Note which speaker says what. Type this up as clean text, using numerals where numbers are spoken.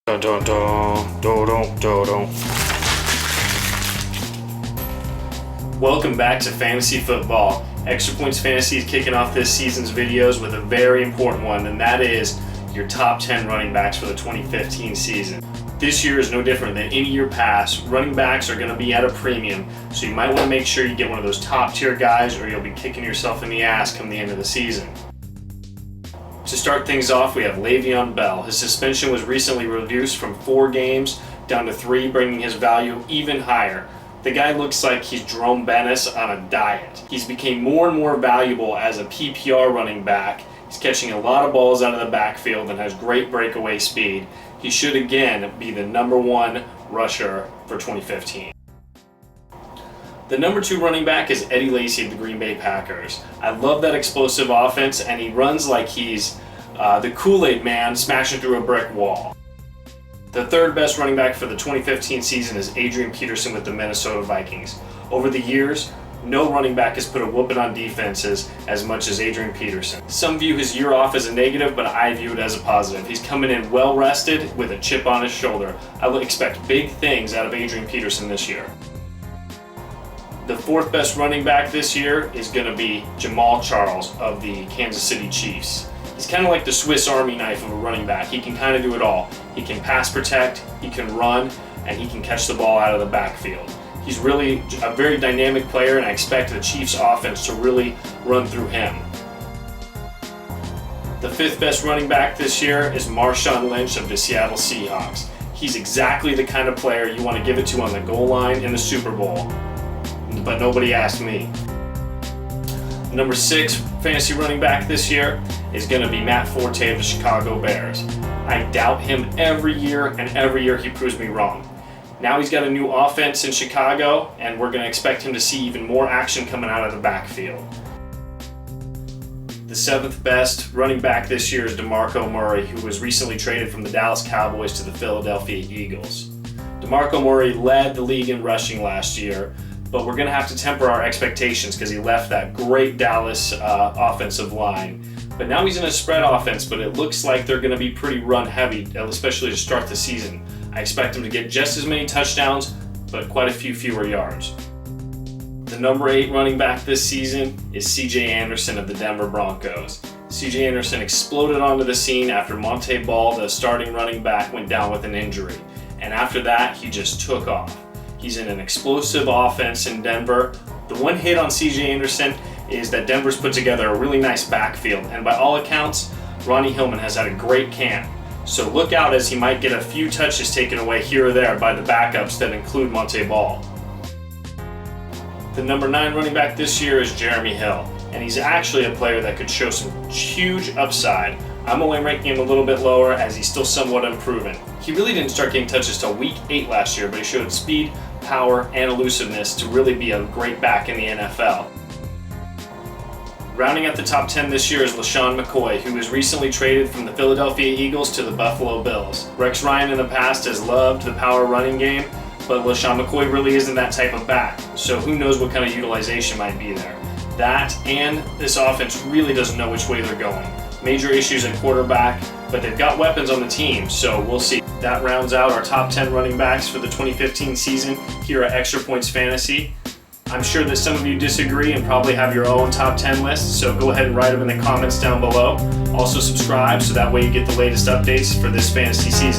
Speaker 1: Dun, dun, dun, dun, dun, dun, dun. Welcome back to Fantasy Football. Extra Points Fantasy is kicking off this season's videos with a very important one, and that is your top 10 running backs for the 2015 season. This year is no different than any year past. Running backs are going to be at a premium, so you might want to make sure you get one of those top tier guys or you'll be kicking yourself in the ass come the end of the season. To start things off, we have Le'Veon Bell. His suspension was recently reduced from 4 games down to 3, bringing his value even higher. The guy looks like he's Jerome Bettis on a diet. He's became more and more valuable as a PPR running back. He's catching a lot of balls out of the backfield and has great breakaway speed. He should again be the #1 rusher for 2015. The #2 running back is Eddie Lacy of the Green Bay Packers. I love that explosive offense, and he runs like he's the Kool-Aid man smashing through a brick wall. The third best running back for the 2015 season is Adrian Peterson with the Minnesota Vikings. Over the years, no running back has put a whooping on defenses as much as Adrian Peterson. Some view his year off as a negative, but I view it as a positive. He's coming in well rested with a chip on his shoulder. I would expect big things out of Adrian Peterson this year. The fourth best running back this year is going to be Jamaal Charles of the Kansas City Chiefs. He's kind of like the Swiss Army knife of a running back. He can kind of do it all. He can pass protect, he can run, and he can catch the ball out of the backfield. He's really a very dynamic player, and I expect the Chiefs offense to really run through him. The fifth best running back this year is Marshawn Lynch of the Seattle Seahawks. He's exactly the kind of player you want to give it to on the goal line in the Super Bowl. But nobody asked me. Number 6 fantasy running back this year is going to be Matt Forte of the Chicago Bears. I doubt him every year, and every year he proves me wrong. Now he's got a new offense in Chicago, and we're going to expect him to see even more action coming out of the backfield. The 7th best running back this year is DeMarco Murray, who was recently traded from the Dallas Cowboys to the Philadelphia Eagles. DeMarco Murray led the league in rushing last year, but we're going to have to temper our expectations because he left that great Dallas offensive line. But now he's in a spread offense, but it looks like they're going to be pretty run heavy, especially to start the season. I expect him to get just as many touchdowns, but quite a few fewer yards. The number 8 running back this season is CJ Anderson of the Denver Broncos. CJ Anderson exploded onto the scene after Monte Ball, the starting running back, went down with an injury. And after that, he just took off. He's in an explosive offense in Denver. The one hit on CJ Anderson is that Denver's put together a really nice backfield, and by all accounts, Ronnie Hillman has had a great camp. So look out as he might get a few touches taken away here or there by the backups that include Monte Ball. The number 9 running back this year is Jeremy Hill, and he's actually a player that could show some huge upside. I'm only ranking him a little bit lower as he's still somewhat unproven. He really didn't start getting touches till week 8 last year, but he showed speed, power, and elusiveness to really be a great back in the NFL. Rounding out the top 10 this year is LaShawn McCoy, who was recently traded from the Philadelphia Eagles to the Buffalo Bills. Rex Ryan in the past has loved the power running game, but LaShawn McCoy really isn't that type of back, so who knows what kind of utilization might be there. That and this offense really doesn't know which way they're going. Major issues at quarterback, but they've got weapons on the team, so we'll see. That rounds out our top 10 running backs for the 2015 season here at Extra Points Fantasy. I'm sure that some of you disagree and probably have your own top 10 lists, so go ahead and write them in the comments down below. Also subscribe so that way you get the latest updates for this fantasy season.